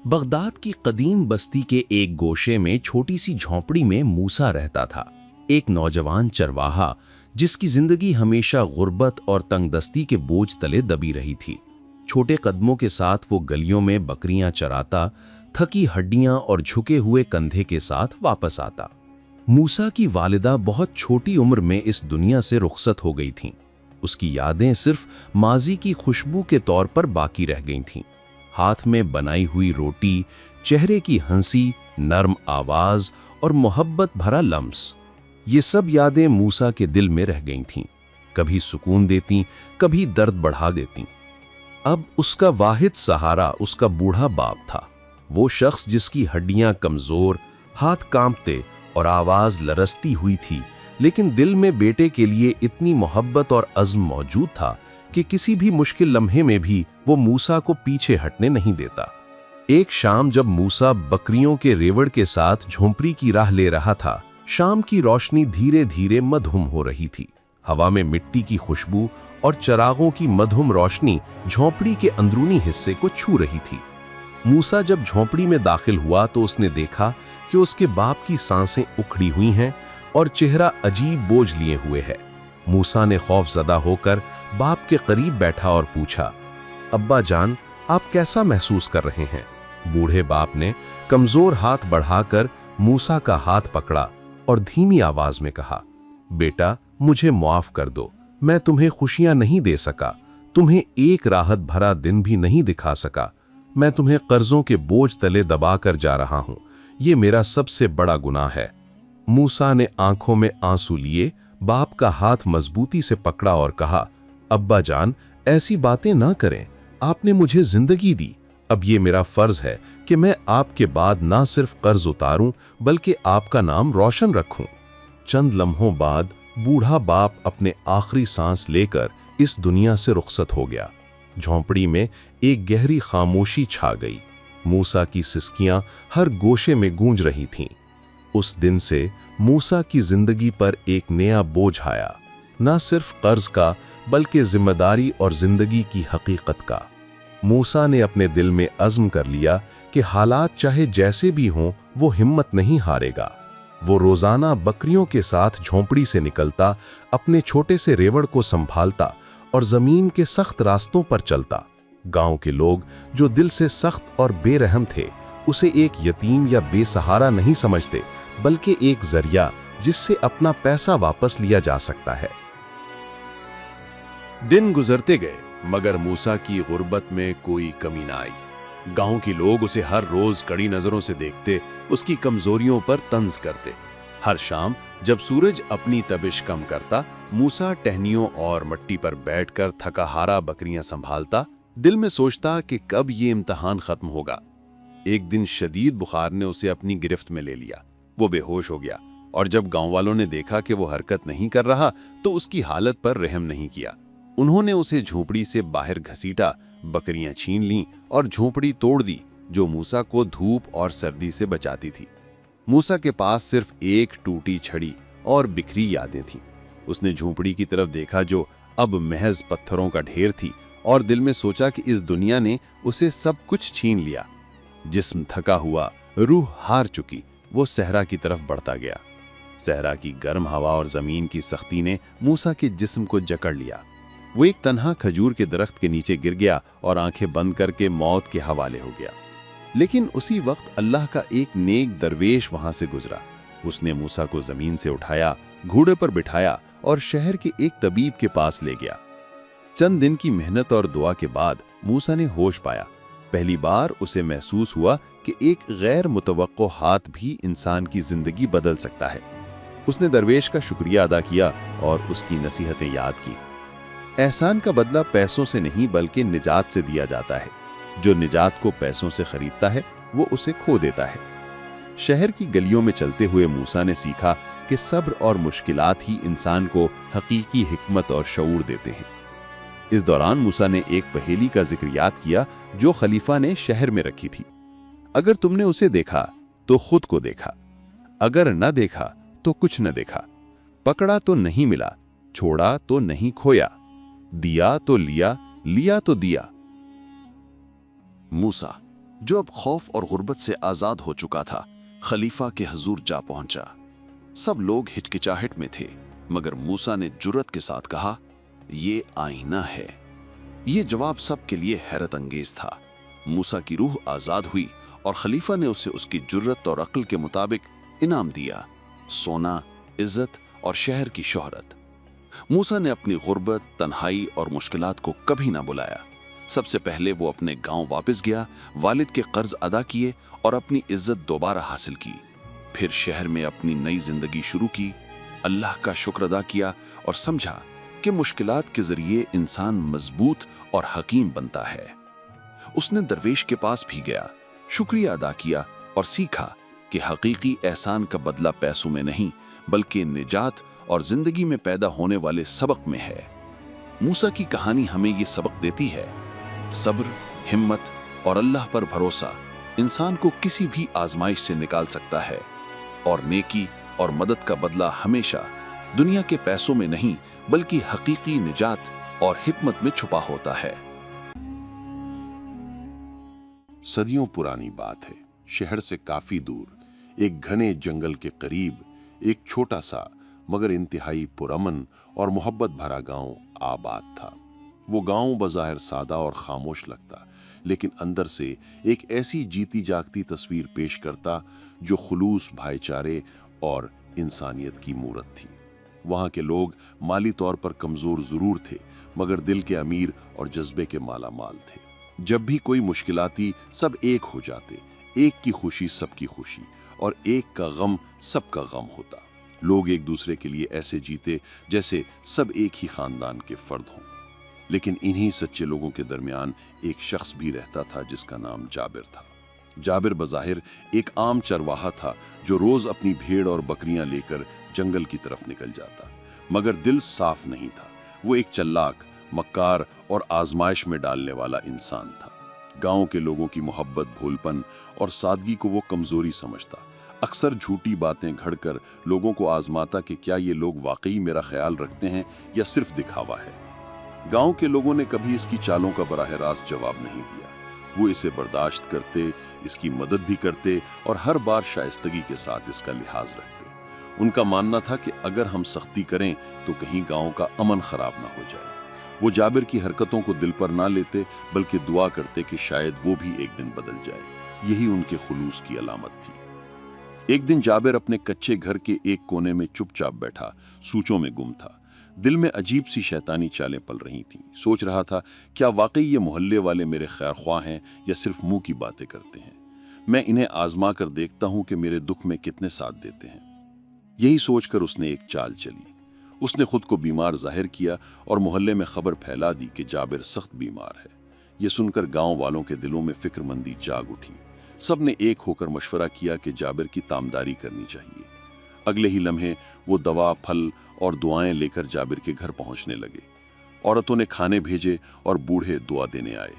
Baghdad की कदीम बस्ती के एक गोशे में छोटी सी झोंपड़ी में मूसा रहता था। एक नौजवान चरवाहा जिसकी जिंदगी हमेशा गुर्बत और तंगदस्ती के बोझ तले दबी रही थी। छोटे कदमों के साथ वो गलियों में बकरियां चराता, थकी हड्डियां और झुके हुए कंधे के साथ वापस आता। मूसा की वालिदा बहुत छोटी उम्र में इस दुनिया से रुखसत हो गई थीं। उसकी यादें सिर्फ माजी की खुशबू के तौर पर बाकी रह गई थीं। हाथ में बनाई हुई रोटी, चेहरे की हंसी, नर्म आवाज और मोहब्बत भरा लम्स, ये सब यादें मूसा के दिल में रह गई थीं। कभी सुकून देती, कभी दर्द बढ़ा देती। अब उसका वाहिद सहारा उसका बूढ़ा बाप था, वो शख्स जिसकी हड्डियां कमजोर, हाथ कांपते और आवाज लरसती हुई थी, लेकिन दिल में बेटे के लिए इतनी मोहब्बत और अज़्म मौजूद था कि किसी भी मुश्किल लम्हे में भी वो मूसा को पीछे हटने नहीं देता। एक शाम जब मूसा बकरियों के रेवड़ के साथ झोंपड़ी की राह ले रहा था, शाम की रोशनी धीरे धीरे मधुम हो रही थी। हवा में मिट्टी की खुशबू और चरागों की मधुम रोशनी झोंपड़ी के अंदरूनी हिस्से को छू रही थी। मूसा जब झोंपड़ी में दाखिल हुआ तो उसने देखा कि उसके बाप की सांसें उखड़ी हुई हैं और चेहरा अजीब बोझ लिए हुए है। मूसा ने खौफजदा होकर बाप के करीब बैठा और पूछा, अब्बा जान, आप कैसा महसूस कर रहे हैं? बूढ़े बाप ने कमजोर हाथ बढ़ाकर मूसा का हाथ पकड़ा और धीमी आवाज में कहा, बेटा, मुझे माफ कर दो। मैं तुम्हें खुशियां नहीं दे सका, तुम्हें एक राहत भरा दिन भी नहीं दिखा सका। मैं तुम्हें कर्जों के बोझ तले दबा कर जा रहा हूं। ये मेरा सबसे बड़ा गुनाह है। मूसा ने आंखों में आंसू लिए बाप का हाथ मजबूती से पकड़ा और कहा, अब्बा जान, ऐसी बातें ना करें। आपने मुझे जिंदगी दी। अब ये मेरा फर्ज है कि मैं आपके बाद ना सिर्फ कर्ज उतारूं बल्कि आपका नाम रोशन रखूं। चंद लम्हों बाद बूढ़ा बाप अपने आखिरी सांस लेकर इस दुनिया से रुखसत हो गया। झोंपड़ी में एक गहरी खामोशी छा गई। मूसा की सिसकियां हर गोशे में गूंज रही थीं। उस दिन से मूसा की जिंदगी पर एक नया बोझ आया, न सिर्फ कर्ज का बल्कि जिम्मेदारी और जिंदगी की हकीकत का। मूसा ने अपने दिल में अज़्म कर लिया कि हालात चाहे जैसे भी हों, वो हिम्मत नहीं हारेगा। वो रोजाना बकरियों के साथ झोंपड़ी से निकलता, अपने छोटे से रेवड़ को संभालता और जमीन के सख्त रास्तों पर चलता। गांव के लोग जो दिल से सख्त और बेरहम थे, उसे एक यतीम या बेसहारा नहीं समझते बल्कि एक जरिया जिससे अपना पैसा वापस लिया जा सकता है। दिन गुजरते गए मगर मूसा की गुर्बत में कोई कमी ना आई। गांव के लोग उसे हर रोज कड़ी नजरों से देखते, उसकी कमजोरियों पर तंज करते। हर शाम जब सूरज अपनी तपिश कम करता, मूसा टहनियों और मट्टी पर बैठकर थकाहारा बकरियां संभालता, दिल में सोचता कि कब ये इम्तिहान खत्म होगा। एक दिन शदीद बुखार ने उसे अपनी गिरफ्त में ले लिया। वो बेहोश हो गया और जब गांव वालों ने देखा कि वो हरकत नहीं कर रहा तो उसकी हालत पर रहम नहीं किया। उन्होंने उसे झोंपड़ी से बाहर घसीटा, बकरियां छीन लीं और झोंपड़ी तोड़ दी जो मूसा को धूप और सर्दी से बचाती थी। मूसा के पास सिर्फ एक टूटी छड़ी और बिखरी यादें थीं। उसने झोंपड़ी की तरफ देखा जो अब महज पत्थरों का ढेर थी और दिल में सोचा कि इस दुनिया ने उसे सब कुछ छीन लिया। जिस्म थका हुआ, रूह हार चुकी, वो सहरा की तरफ बढ़ता गया। सहरा की गर्म हवा और जमीन की सख्ती ने मूसा के जिस्म को जकड़ लिया। वो एक तन्हा खजूर के दरख्त के नीचे गिर गया और आंखें बंद करके मौत के हवाले हो गया। लेकिन उसी वक्त अल्लाह का एक नेक दरवेश वहां से गुजरा। उसने मूसा को जमीन से उठाया, घोड़े पर बिठाया और शहर के एक तबीब के पास ले गया। चंद दिन की मेहनत और दुआ के बाद मूसा ने होश पाया। पहली बार उसे महसूस हुआ कि एक गैर मुतवक्को हाथ भी इंसान की जिंदगी बदल सकता है। उसने दरवेश का शुक्रिया अदा किया और उसकी नसीहतें याद की। एहसान का बदला पैसों से नहीं बल्कि निजात से दिया जाता है। जो निजात को पैसों से खरीदता है वो उसे खो देता है। शहर की गलियों में चलते हुए मूसा ने सीखा कि सब्र और मुश्किलात ही इंसान को हकीकी हिकमत और शऊर देते हैं। इस दौरान मूसा ने एक पहेली का जिक्र याद किया जो खलीफा ने शहर में रखी थी। अगर तुमने उसे देखा तो खुद को देखा, अगर न देखा तो कुछ न देखा, पकड़ा तो नहीं मिला, छोड़ा तो नहीं खोया, दिया तो लिया, लिया तो दिया। मूसा, جو اب خوف اور غربت سے آزاد ہو چکا تھا، خلیفہ کے حضور جا پہنچا۔ سب لوگ ہچکچاہٹ میں تھے، مگر موسیٰ نے جرأت کے ساتھ کہا، یہ آئینہ ہے۔ یہ جواب سب کے لیے حیرت انگیز تھا۔ موسیٰ کی روح آزاد ہوئی اور خلیفہ نے اسے اس کی جرأت اور عقل کے مطابق انعام دیا، سونا، عزت اور شہر کی شہرت۔ موسیٰ نے اپنی غربت، تنہائی اور مشکلات کو کبھی نہ بلایا۔ سب سے پہلے وہ اپنے گاؤں واپس گیا، والد کے قرض ادا کیے اور اپنی عزت دوبارہ حاصل کی۔ پھر شہر میں اپنی نئی زندگی شروع کی، اللہ کا شکر ادا کیا اور سمجھا کہ مشکلات کے ذریعے انسان مضبوط اور حکیم بنتا ہے۔ اس نے درویش کے پاس بھی گیا، شکریہ ادا کیا اور سیکھا کہ حقیقی احسان کا بدلہ پیسوں میں نہیں بلکہ نجات اور زندگی میں پیدا ہونے والے سبق میں ہے۔ موسیٰ کی کہانی ہمیں یہ سبق دیتی ہے، صبر، ہمت اور اللہ پر بھروسہ انسان کو کسی بھی آزمائش سے نکال سکتا ہے، اور نیکی اور مدد کا بدلہ ہمیشہ دنیا کے پیسوں میں نہیں بلکہ حقیقی نجات اور حکمت میں چھپا ہوتا ہے۔ صدیوں پرانی بات ہے، شہر سے کافی دور ایک گھنے جنگل کے قریب ایک چھوٹا سا مگر انتہائی پرامن اور محبت بھرا گاؤں آباد تھا۔ وہ گاؤں بظاہر سادہ اور خاموش لگتا، لیکن اندر سے ایک ایسی جیتی جاگتی تصویر پیش کرتا جو خلوص، بھائی چارے اور انسانیت کی مورت تھی۔ وہاں کے لوگ مالی طور پر کمزور ضرور تھے، مگر دل کے امیر اور جذبے کے مالا مال تھے۔ جب بھی کوئی مشکل آتی، سب ایک ہو جاتے، ایک کی خوشی سب کی خوشی اور ایک کا غم سب کا غم ہوتا۔ لوگ ایک دوسرے کے لیے ایسے جیتے جیسے سب ایک ہی خاندان کے فرد ہوں۔ لیکن انہی سچے لوگوں کے درمیان ایک شخص بھی رہتا تھا جس کا نام جابر تھا۔ جابر بظاہر ایک عام چرواہا تھا جو روز اپنی بھیڑ اور بکریاں لے کر جنگل کی طرف نکل جاتا، مگر دل صاف نہیں تھا۔ وہ ایک چلاک، مکار اور آزمائش میں ڈالنے والا انسان تھا۔ گاؤں کے لوگوں کی محبت، بھولپن اور سادگی کو وہ کمزوری سمجھتا۔ اکثر جھوٹی باتیں گھڑ کر لوگوں کو آزماتا کہ کیا یہ لوگ واقعی میرا خیال رکھتے ہیں یا صرف دکھاوا ہے۔ گاؤں کے لوگوں نے کبھی اس کی چالوں کا براہ راست جواب نہیں دیا۔ وہ اسے برداشت کرتے، اس کی مدد بھی کرتے اور ہر بار شائستگی کے ساتھ اس کا لحاظ رکھتے۔ ان کا ماننا تھا کہ اگر ہم سختی کریں تو کہیں گاؤں کا امن خراب نہ ہو جائے۔ وہ جابر کی حرکتوں کو دل پر نہ لیتے بلکہ دعا کرتے کہ شاید وہ بھی ایک دن بدل جائے۔ یہی ان کے خلوص کی علامت تھی۔ ایک دن جابر اپنے کچے گھر کے ایک کونے میں چپ چاپ بیٹھا، سوچوں میں گم تھا۔ دل میں عجیب سی شیطانی چالیں پل رہی تھیں۔ سوچ رہا تھا، کیا واقعی یہ محلے والے میرے خیر خواہ ہیں یا صرف منہ کی باتیں کرتے ہیں؟ میں انہیں آزما کر دیکھتا ہوں کہ میرے دکھ میں کتنے ساتھ دیتے ہیں۔ یہی سوچ کر اس نے ایک چال چلی۔ اس نے خود کو بیمار ظاہر کیا اور محلے میں خبر پھیلا دی کہ جابر سخت بیمار ہے۔ یہ سن کر گاؤں والوں کے دلوں میں فکر مندی جاگ اٹھی۔ سب نے ایک ہو کر مشورہ کیا کہ جابر کی تامداری کرنی چاہیے۔ اگلے ہی لمحے وہ دوا، پھل اور دعائیں لے کر جابر کے گھر پہنچنے لگے۔ عورتوں نے کھانے بھیجے اور بوڑھے دعا دینے آئے۔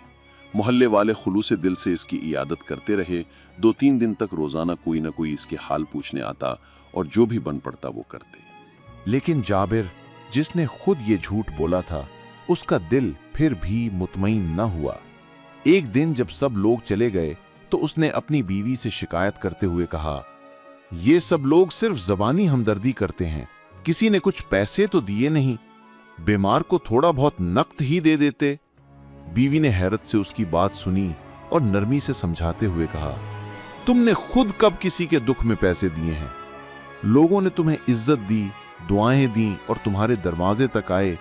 محلے والے خلوص دل سے اس کی عیادت کرتے رہے۔ 2-3 دن تک روزانہ کوئی نہ کوئی اس کے حال پوچھنے آتا اور جو بھی بن پڑتا وہ کرتے۔ لیکن جابر، جس نے خود یہ جھوٹ بولا تھا، اس کا دل پھر بھی مطمئن نہ ہوا۔ ایک دن جب سب لوگ چلے گئے تو اس نے اپنی بیوی سے شکایت کرتے ہوئے کہا، یہ سب لوگ صرف زبانی ہمدردی کرتے ہیں، کسی نے کچھ پیسے تو دیے نہیں، بیمار کو تھوڑا بہت نقد ہی دے دیتے۔ بیوی نے حیرت سے اس کی بات سنی اور نرمی سے سمجھاتے ہوئے کہا، تم نے خود کب کسی کے دکھ میں پیسے دیے ہیں؟ لوگوں نے تمہیں عزت دی، دعائیں دیں اور تمہارے دروازے تک آئے،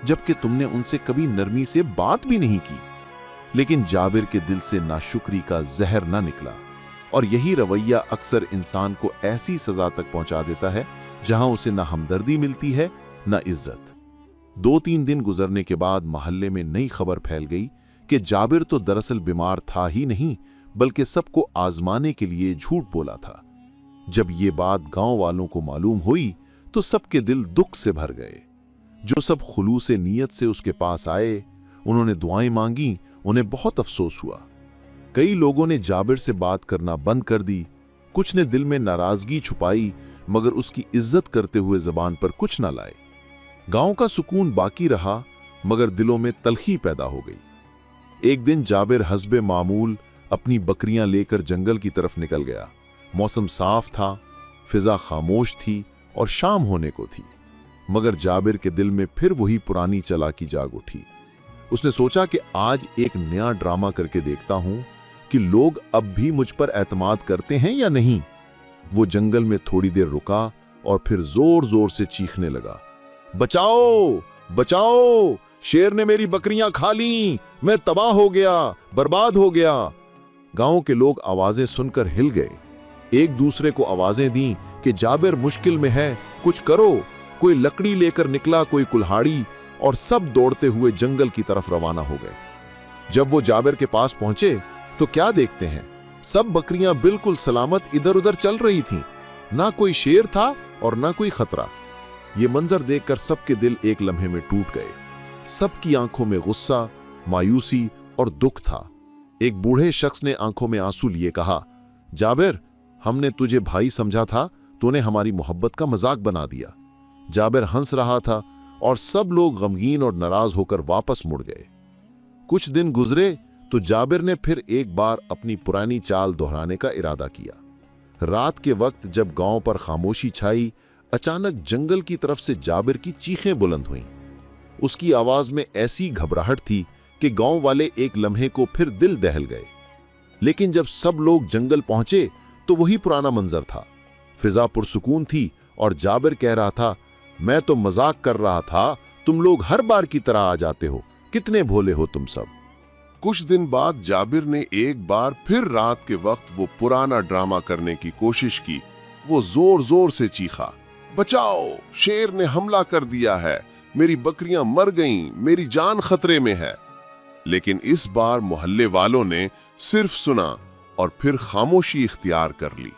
جبکہ تم نے ان سے کبھی نرمی سے بات بھی نہیں کی۔ لیکن جابر کے دل سے ناشکری کا زہر نہ نکلا، اور یہی رویہ اکثر انسان کو ایسی سزا تک پہنچا دیتا ہے جہاں اسے نہ ہمدردی ملتی ہے نہ عزت۔ 2-3 دن گزرنے کے بعد محلے میں نئی خبر پھیل گئی کہ جابر تو دراصل بیمار تھا ہی نہیں بلکہ سب کو آزمانے کے لیے جھوٹ بولا تھا۔ جب یہ بات گاؤں والوں کو معلوم ہوئی تو سب کے دل دکھ سے بھر گئے۔ جو سب خلوص نیت سے اس کے پاس آئے، انہوں نے دعائیں مانگی، انہیں بہت افسوس ہوا۔ کئی لوگوں نے جابر سے بات کرنا بند کر دی، کچھ نے دل میں ناراضگی چھپائی مگر اس کی عزت کرتے ہوئے زبان پر کچھ نہ لائے۔ گاؤں کا سکون باقی رہا مگر دلوں میں تلخی پیدا ہو گئی۔ ایک دن جابر حسب معمول अपनी बकरियां लेकर जंगल की तरफ निकल गया। मौसम साफ था, फिजा खामोश थी और शाम होने को थी, मगर जाबिर के दिल में फिर वही पुरानी चालाकी जाग उठी। उसने सोचा कि आज एक नया ड्रामा करके देखता हूं कि लोग अब भी मुझ पर एतमाद करते हैं या नहीं। वो जंगल में थोड़ी देर रुका और फिर जोर जोर से चीखने लगा, बचाओ बचाओ, शेर ने मेरी बकरियां खा ली, मैं तबाह हो गया, बर्बाद हो गया। गांव के लोग आवाजें सुनकर हिल गए, एक दूसरे को आवाजें दी कि जाबिर मुश्किल में है, कुछ करो। कोई लकड़ी लेकर निकला, कोई कुल्हाड़ी, और सब दौड़ते हुए जंगल की तरफ रवाना हो गए। जब वो जाबिर के पास पहुंचे तो क्या देखते हैं, सब बकरियां बिल्कुल सलामत इधर उधर चल रही थीं। ना कोई शेर था और ना कोई खतरा। ये मंजर देखकर सबके दिल एक लम्हे में टूट गए। सबकी आंखों में गुस्सा, मायूसी और दुख था। एक बूढ़े शख्स ने आंखों में आंसू लिए कहा, जाबिर, हमने तुझे भाई समझा था, तूने हमारी मोहब्बत का मजाक बना दिया। जाबिर हंस रहा था और सब लोग गमगीन और नाराज होकर वापस मुड़ गए। कुछ दिन गुजरे तो जाबिर ने फिर एक बार अपनी पुरानी चाल दोहराने का इरादा किया। रात के वक्त जब गांव पर खामोशी छाई, अचानक जंगल की तरफ से जाबिर की चीखें बुलंद हुईं। उसकी आवाज में ऐसी घबराहट थी कि गांव वाले एक लम्हे को फिर दिल दहल गए। लेकिन जब सब लोग जंगल पहुंचे तो वही पुराना मंजर था। फिजा पुरसुकून थी और जाबिर कह रहा था, मैं तो मजाक कर रहा था, तुम लोग हर बार की तरह आ जाते हो, कितने भोले हो तुम सब। कुछ दिन बाद जाबिर ने एक बार फिर रात के वक्त वो पुराना ड्रामा करने की कोशिश की। वो जोर जोर से चीखा, बचाओ, शेर ने हमला कर दिया है, मेरी बकरियां मर गईं, मेरी जान खतरे में है। लेकिन इस बार मोहल्ले वालों ने सिर्फ सुना और फिर खामोशी इख्तियार कर ली।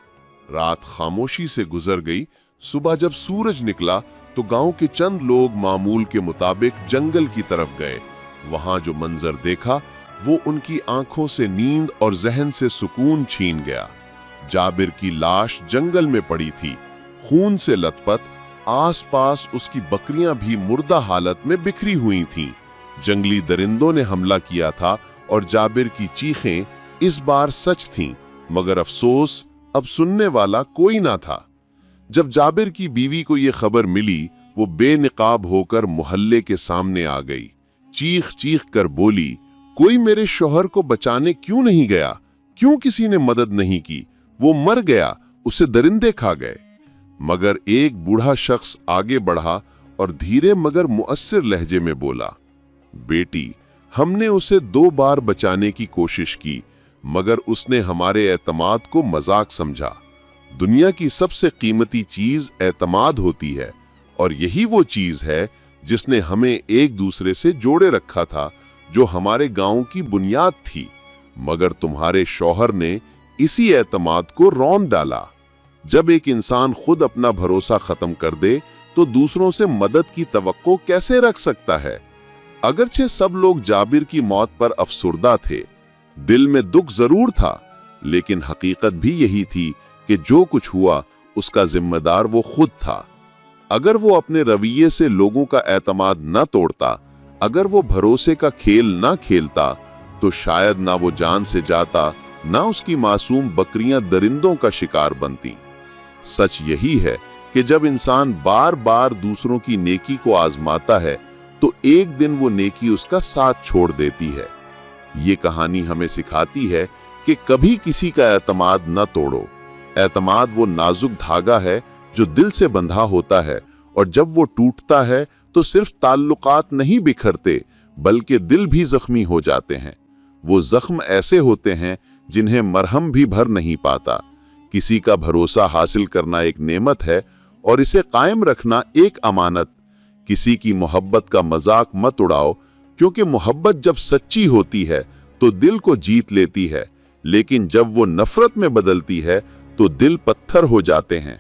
रात खामोशी से गुजर गई। सुबह जब सूरज निकला तो गांव के चंद लोग मामूल के मुताबिक जंगल की तरफ गए। वहां जो मंजर देखा वो उनकी आंखों से नींद और जहन से सुकून छीन गया। जाबिर की लाश जंगल में पड़ी थी, खून से लथपथ। आसपास उसकी बकरियां भी मुर्दा हालत में बिखरी हुई थीं। जंगली दरिंदों ने हमला किया था और जाबिर की चीखें इस बार सच थीं, मगर अफसोस अब सुनने वाला कोई ना था। जब जाबिर की बीवी को यह खबर मिली, वो बेनिकाब होकर मोहल्ले के सामने आ गई। चीख चीख कर बोली, कोई मेरे शौहर को बचाने क्यों नहीं गया? क्यों किसी ने मदद नहीं की? वो मर गया, उसे दरिंदे खा गए। मगर एक बूढ़ा शख्स आगे बढ़ा और धीरे मगर मुअस्सिर लहजे में बोला, बेटी, हमने उसे 2 बार बचाने की कोशिश की, मगर उसने हमारे एतमाद को मजाक समझा। दुनिया की सबसे कीमती चीज एतमाद होती है, और यही वो चीज है जिसने हमें एक दूसरे से जोड़े रखा था, जो हमारे गांव की बुनियाद थी। मगर तुम्हारे शौहर ने इसी एतमाद को रौंद डाला। जब एक इंसान खुद अपना भरोसा खत्म कर दे तो दूसरों से मदद की तवक्को कैसे रख सकता है? अगरचे सब लोग जाबिर की मौत पर अफसुर्दा थे, दिल में दुख जरूर था, लेकिन हकीकत भी यही थी कि जो कुछ हुआ उसका जिम्मेदार वो खुद था। अगर वो अपने रवैये से लोगों का एतमाद न तोड़ता, अगर वो भरोसे का खेल न खेलता, तो शायद ना वो जान से जाता, ना उसकी मासूम बकरियां दरिंदों का शिकार बनती। सच यही है कि जब इंसान बार बार दूसरों की नेकी को आजमाता है तो एक दिन वो नेकी उसका साथ छोड़ देती है। ये कहानी हमें सिखाती है कि कभी किसी का एतमाद न तोड़ो। एतमाद वो नाजुक धागा है जो दिल से बंधा होता है, और जब वो टूटता है तो सिर्फ ताल्लुकात नहीं बिखरते, बल्कि दिल भी जख्मी हो जाते हैं। वो जख्म ऐसे होते हैं जिन्हें मरहम भी भर नहीं पाता। किसी का भरोसा हासिल करना एक नेमत है और इसे कायम रखना एक अमानत। किसी की मोहब्बत का मजाक मत उड़ाओ, क्योंकि मोहब्बत जब सच्ची होती है तो दिल को जीत लेती है, लेकिन जब वो नफरत में बदलती है तो दिल पत्थर हो जाते हैं।